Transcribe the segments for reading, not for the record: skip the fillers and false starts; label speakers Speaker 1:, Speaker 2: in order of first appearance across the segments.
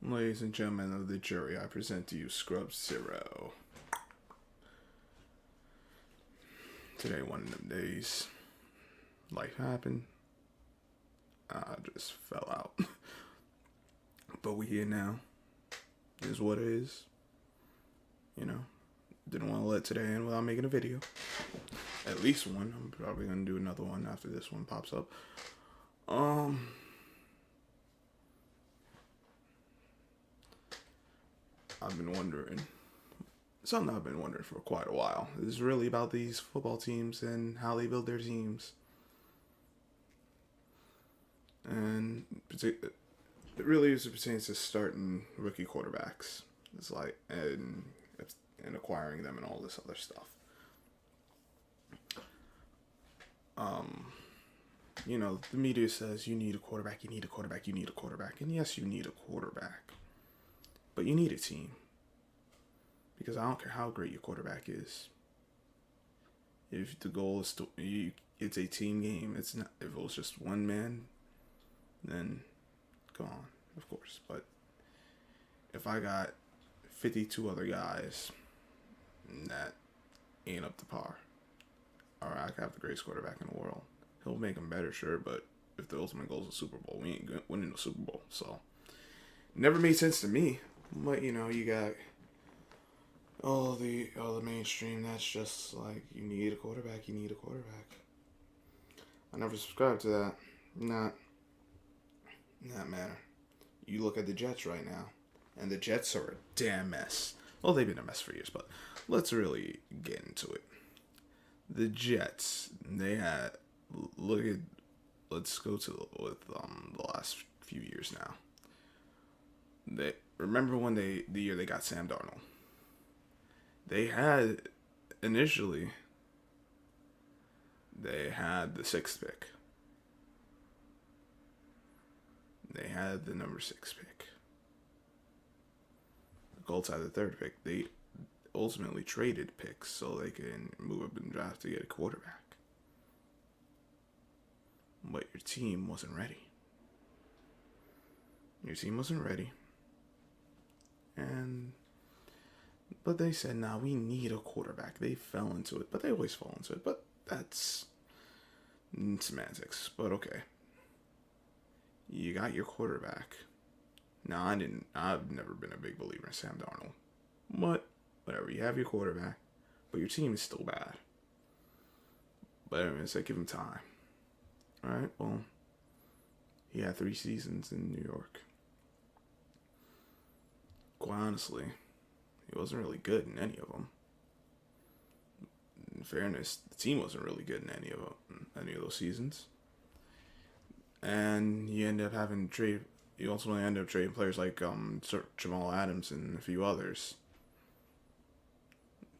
Speaker 1: Ladies and gentlemen of the jury, I present to you Scrub Zero. Today, one of them days, life happened. I just fell out. But we here now. It is what it is. You know, didn't want to let today end without making a video. At least one. I'm probably going to do another one after this one pops up. I've been wondering. Something I've been wondering for quite a while. Is really about these football teams and how they build their teams. And it really pertains to starting rookie quarterbacks. It's like and acquiring them and all this other stuff. The media says you need a quarterback, you need a quarterback, you need a quarterback. And yes, you need a quarterback. But you need a team. Because I don't care how great your quarterback is. If the goal is it's a team game. It's not. If it was just one man, then go on, of course. But if I got 52 other guys, that ain't up to par. Or I could have the greatest quarterback in the world. He'll make them better, sure. But if the ultimate goal is a Super Bowl, we ain't winning the Super Bowl. So never made sense to me. But you got all the mainstream that's just like, you need a quarterback, you need a quarterback. I never subscribed to that. Not matter. You look at the Jets right now, and the Jets are a damn mess. Well, they've been a mess for years, but let's really get into it. The Jets, let's go to the last few years now. Remember when the year they got Sam Darnold? They had the 6th pick. They had the number 6 pick. The Colts had the 3rd pick. They ultimately traded picks so they can move up in the draft to get a quarterback. But your team wasn't ready. But they said, nah, we need a quarterback. They fell into it. But they always fall into it. But that's semantics. But okay. You got your quarterback. Now, I've never been a big believer in Sam Darnold. But, whatever. You have your quarterback. But your team is still bad. But anyways, give him time. Alright, well, he had 3 seasons in New York. Quite honestly, he wasn't really good in any of them. In fairness, the team wasn't really good in any of those seasons. And you ultimately end up trading players like Jamal Adams and a few others.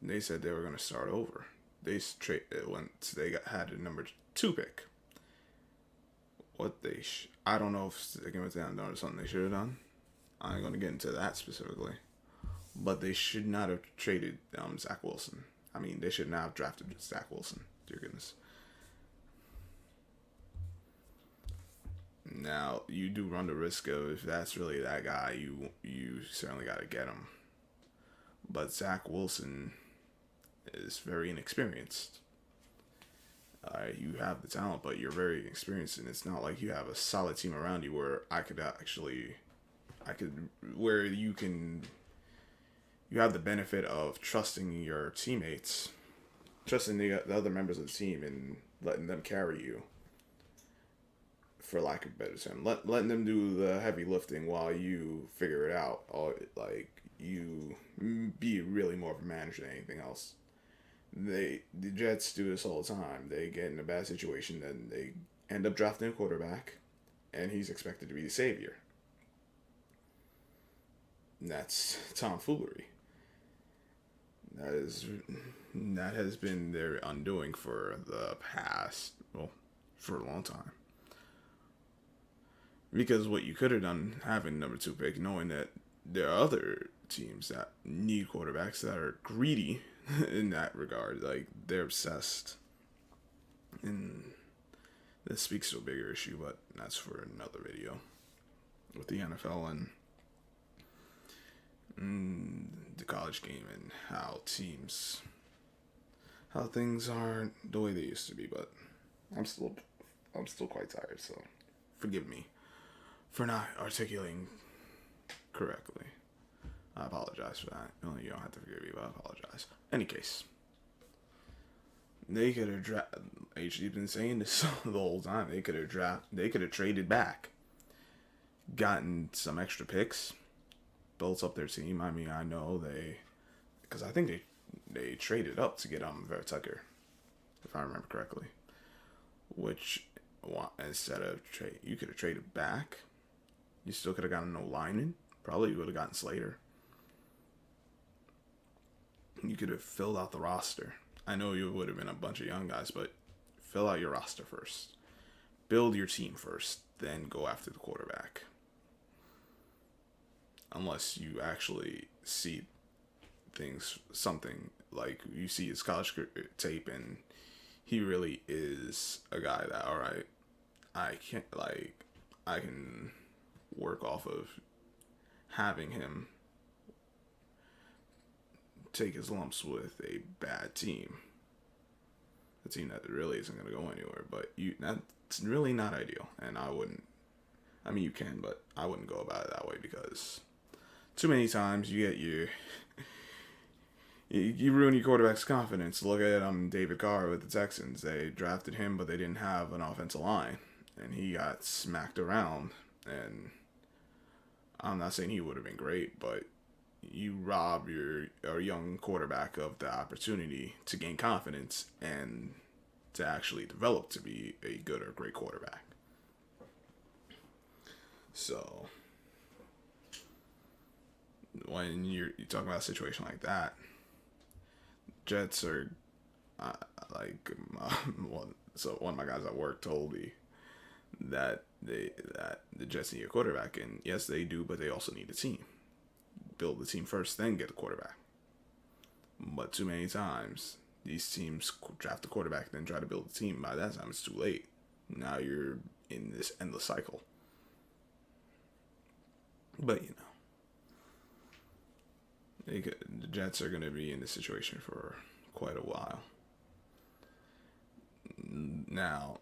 Speaker 1: They said they were going to start over. They had a number 2 pick. I don't know if they came down to something they should have done. I ain't going to get into that specifically. But they should not have traded Zach Wilson. I mean, they should not have drafted Zach Wilson. Dear goodness. Now, you do run the risk of, if that's really that guy, you certainly got to get him. But Zach Wilson is very inexperienced. You have the talent, but you're very inexperienced, and it's not like you have a solid team around you where you have the benefit of trusting your teammates, trusting the other members of the team, and letting them carry you, for lack of a better term. Letting them do the heavy lifting while you figure it out. Or, you be really more of a manager than anything else. The Jets do this all the time. They get in a bad situation, then they end up drafting a quarterback, and he's expected to be the savior. And that's tomfoolery. That has been their undoing for a long time. Because what you could have done, having number 2 pick, knowing that there are other teams that need quarterbacks that are greedy in that regard, like they're obsessed. And this speaks to a bigger issue, but that's for another video with the NFL and the college game and how things aren't the way they used to be. But I'm still I'm still quite tired, so forgive me for not articulating correctly. I apologize for that. No, you don't have to forgive me, but I apologize. Any case, they could have HD's been saying this the whole time. They could have traded back, gotten some extra picks, built up their team. I mean, I know because I think they traded up to get Vera Tucker, if I remember correctly. Which, instead of you could have traded back. You still could have gotten no lineman. Probably you would have gotten Slater. You could have filled out the roster. I know you would have been a bunch of young guys, but fill out your roster first. Build your team first, then go after the quarterback. Unless you actually see something like you see his college tape and he really is a guy that, all right, I can work off of having him take his lumps with a bad team. A team that really isn't going to go anywhere. But that's really not ideal. And you can, but I wouldn't go about it that way because too many times you get you ruin your quarterback's confidence. Look at David Carr with the Texans. They drafted him, but they didn't have an offensive line. And he got smacked around. And I'm not saying he would have been great, but you rob your young quarterback of the opportunity to gain confidence and to actually develop to be a good or great quarterback. So when you're talking about a situation like that, Jets are one of my guys at work told me that the Jets need a quarterback, and yes, they do, but they also need a team. Build the team first, then get the quarterback. But too many times, these teams draft a quarterback, then try to build a team. By that time, it's too late. Now you're in this endless cycle. But, the Jets are going to be in this situation for quite a while. Now,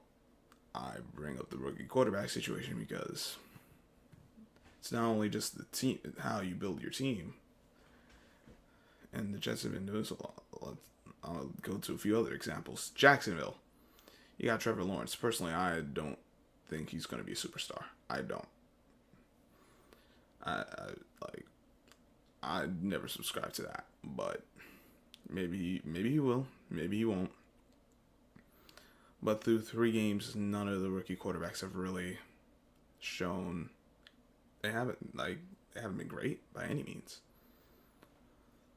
Speaker 1: I bring up the rookie quarterback situation because it's not only just the team, how you build your team. And the Jets have been doing so long. I'll go to a few other examples. Jacksonville. You got Trevor Lawrence. Personally, I don't think he's going to be a superstar. I don't. I never subscribe to that. But maybe he will. Maybe he won't. But through 3 games, none of the rookie quarterbacks have really shown. They haven't been great by any means.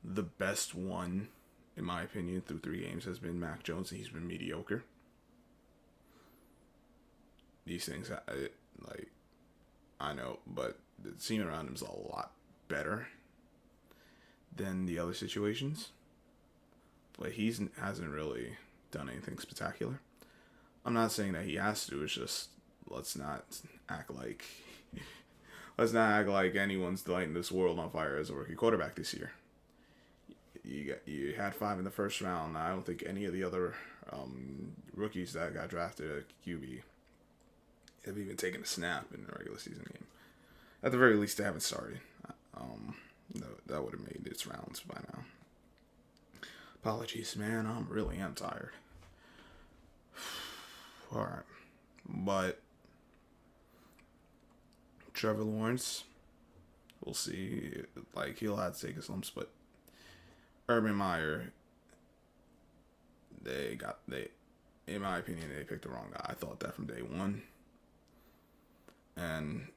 Speaker 1: The best one, in my opinion, through 3 games has been Mac Jones, and he's been mediocre. These things, I know, but the team around him is a lot better than the other situations. But he hasn't really done anything spectacular. I'm not saying that he has to. It's just let's not act like anyone's lighting this world on fire as a rookie quarterback this year. You had 5 in the first round. I don't think any of the other rookies that got drafted at QB have even taken a snap in the regular season game. At the very least, they haven't started. That would have made its rounds by now. Apologies, man. I really am tired. All right, but Trevor Lawrence, we'll see. He'll have to take his lumps, but Urban Meyer, in my opinion, they picked the wrong guy. I thought that from day one, and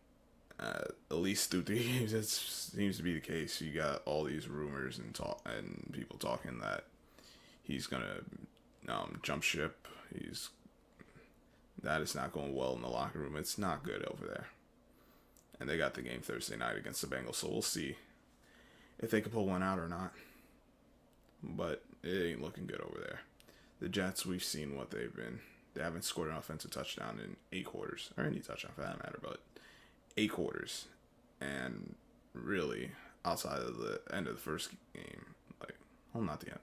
Speaker 1: at least through 3 games, it seems to be the case. You got all these rumors and people talking that he's gonna jump ship. That is not going well in the locker room. It's not good over there. And they got the game Thursday night against the Bengals, so we'll see if they can pull one out or not. But it ain't looking good over there. The Jets, we've seen what they've been. They haven't scored an offensive touchdown in 8 quarters. Or any touchdown for that matter, but 8 quarters. And really, outside of the end of the first game. Like, well, not the end,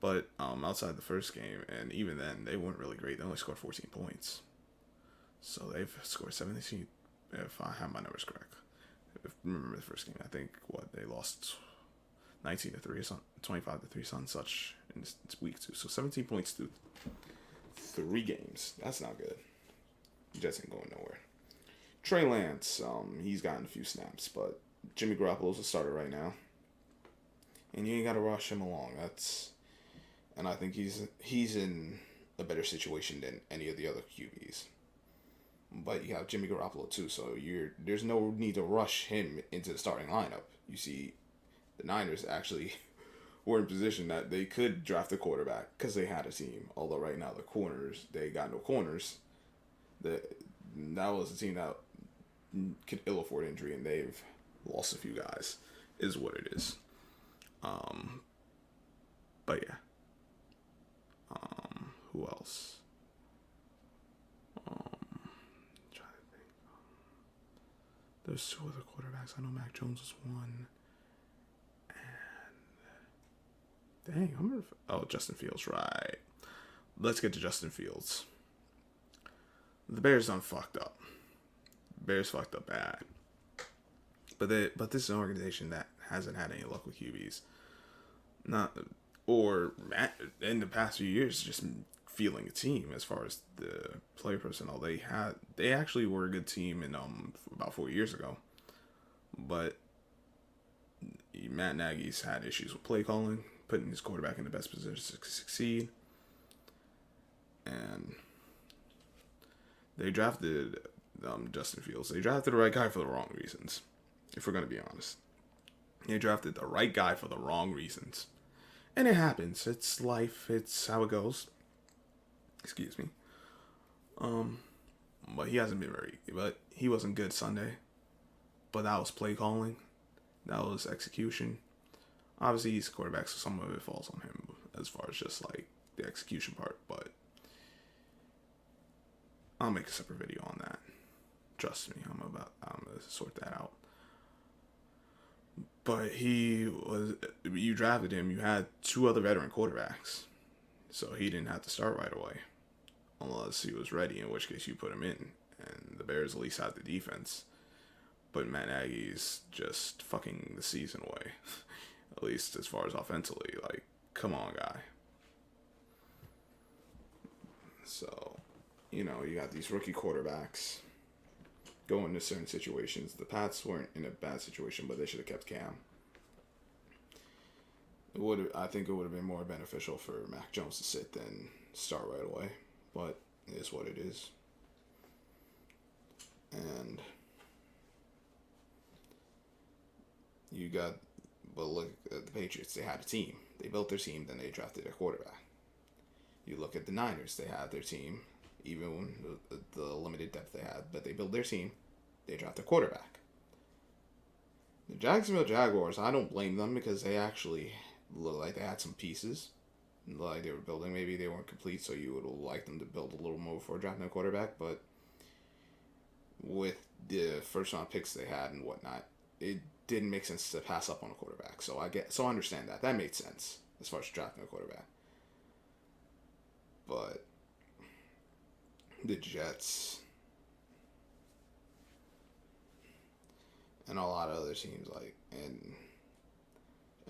Speaker 1: but outside the first game, and even then, they weren't really great. They only scored 14 points. So they've scored 17, if I have my numbers correct. Remember the first game, I think, they lost 19-3 or something, 25-3, something such in this week, too. So 17 points through 3 games. That's not good. Jets ain't going nowhere. Trey Lance, he's gotten a few snaps, but Jimmy Garoppolo's a starter right now. And you ain't got to rush him along. And I think he's in a better situation than any of the other QBs. But you have Jimmy Garoppolo too, so there's no need to rush him into the starting lineup. You see, the Niners actually were in position that they could draft a quarterback because they had a team. Although right now the corners, they got no corners. That was a team that could ill afford injury, and they've lost a few guys, is what it is. But yeah. Who else? Trying to think. There's 2 other quarterbacks. I know Mac Jones was one. And dang, Justin Fields, right. Let's get to Justin Fields. The Bears done fucked up. Bears fucked up bad. But this is an organization that hasn't had any luck with QBs. In the past few years, just feeling a team as far as the player personnel. They actually were a good team in about 4 years ago. But Matt Nagy's had issues with play calling, putting his quarterback in the best position to succeed. And they drafted Justin Fields. They drafted the right guy for the wrong reasons, if we're going to be honest. They drafted the right guy for the wrong reasons. And it happens. It's life. It's how it goes. Excuse me. But he hasn't been but he wasn't good Sunday. But that was play calling. That was execution. Obviously, he's a quarterback, so some of it falls on him as far as just like the execution part. But I'll make a separate video on that. Trust me, I'm gonna sort that out. But you drafted him. You had 2 other veteran quarterbacks, so he didn't have to start right away, unless he was ready. In which case, you put him in, and the Bears at least had the defense. But Matt Nagy's just fucking the season away, at least as far as offensively. Like, come on, guy. So, you got these rookie quarterbacks going into certain situations. The Pats weren't in a bad situation, but they should have kept Cam. I think it would have been more beneficial for Mac Jones to sit than start right away, but it is what it is. And look at the Patriots. They had a team. They built their team, then they drafted a quarterback. You look at the Niners. They had their team, even the limited depth they had, but they built their team. They drafted a quarterback. The Jacksonville Jaguars, I don't blame them because they actually look like they had some pieces. Like they were building. Maybe they weren't complete, so you would like them to build a little more before drafting a quarterback. But with the first round picks they had and whatnot, it didn't make sense to pass up on a quarterback. So I understand that. That made sense as far as drafting a quarterback. But the Jets and a lot of other teams, and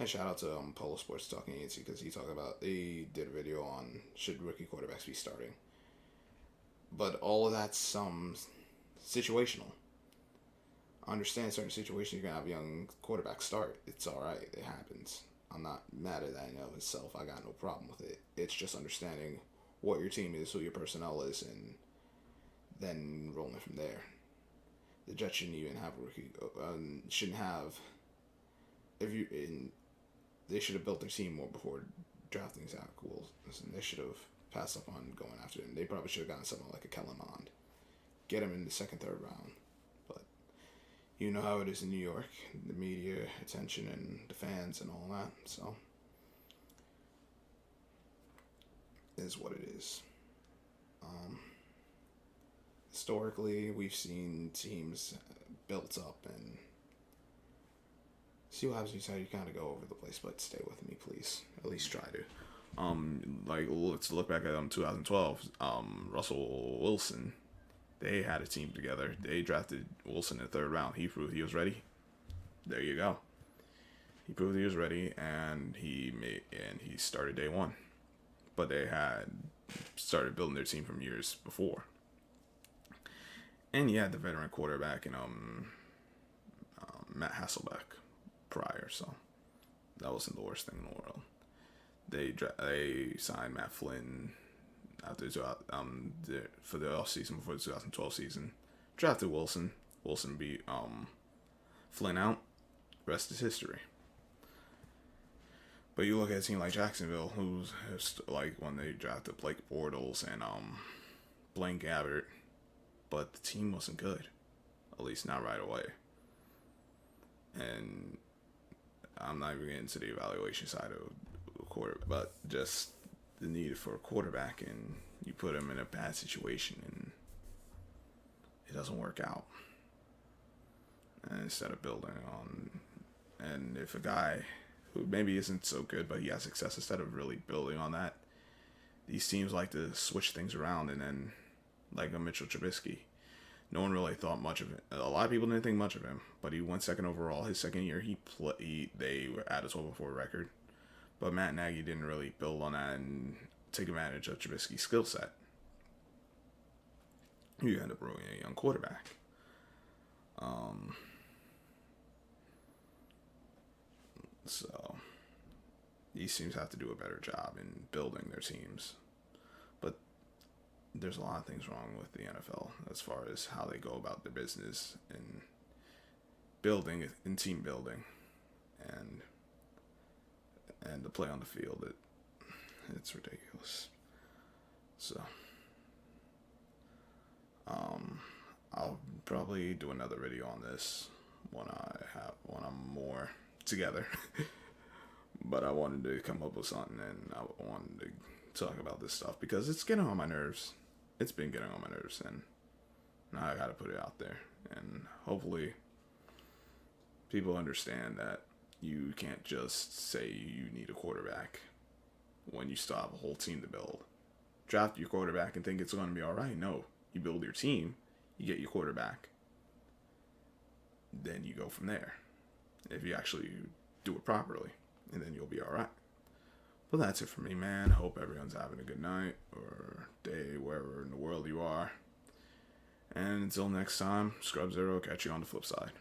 Speaker 1: shout out to Polo Sports Talking Agency, because they did a video on should rookie quarterbacks be starting. But all of that's situational. I understand certain situations you're going to have young quarterbacks start. It's alright. It happens. I'm not mad at that in of itself. I got no problem with it. It's just understanding what your team is, who your personnel is, and then rolling from there. The Jets shouldn't even have a rookie. They should have built their team more before drafting Zach Wilson. They should have passed up on going after him. They probably should have gotten someone like a Kellen Mond. Get him in the second, third round. But you know how it is in New York. The media attention and the fans and all that. So it is what it is. Historically, we've seen teams built up and See what happens. You say you kind of go over the place, but stay with me, please. At least try to. Like let's look back at 2012. Russell Wilson, they had a team together. They drafted Wilson in the third round. He proved he was ready. There you go. He proved he was ready, and he started day one. But they had started building their team from years before. And you had the veteran quarterback and Matt Hasselbeck prior, so that wasn't the worst thing in the world. They signed Matt Flynn after for the off season before the 2012 season. Drafted Wilson. Wilson beat Flynn out. Rest is history. But you look at a team like Jacksonville, who's like when they drafted Blake Bortles and Blaine Gabbert, but the team wasn't good, at least not right away. And I'm not even getting into the evaluation side of the quarter, but just the need for a quarterback, and you put him in a bad situation, and it doesn't work out. And instead of building on, and if a guy who maybe isn't so good, but he has success, instead of really building on that, these teams like to switch things around, and then like a Mitchell Trubisky. No one really thought much of it. A lot of people didn't think much of him, but he went second overall. His second year, they were at a 12-4 record. But Matt Nagy didn't really build on that and take advantage of Trubisky's skill set. You end up ruining a young quarterback. So these teams have to do a better job in building their teams. But there's a lot of things wrong with the NFL as far as how they go about their business and building and team building and the play on the field. It's ridiculous. So I'll probably do another video on this when I'm more together. But I wanted to come up with something, and I wanted to talk about this stuff because it's getting on my nerves. It's been getting on my nerves, and now I gotta put it out there. And hopefully people understand that you can't just say you need a quarterback when you still have a whole team to build. Draft your quarterback and think it's going to be all right. No, you build your team, you get your quarterback, then you go from there. If you actually do it properly, and then you'll be all right. Well, that's it for me, man. Hope everyone's having a good night or day, wherever in the world you are. And until next time, Scrub Zero, catch you on the flip side.